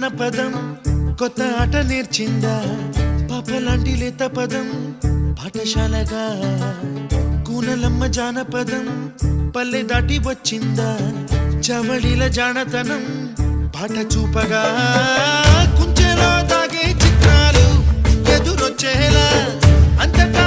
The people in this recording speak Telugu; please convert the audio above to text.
జానపదం కొత్త ఆట నేర్చిందా పాపలాంటి లేత పదం పాఠశాలగా కూనలమ్మ జానపదం పల్లె దాటి వచ్చిందా చవళిల జానతనం పాట చూపగా కుంచెలో తాగే చిత్రాలు ఎదురొచ్చేలా అంతటా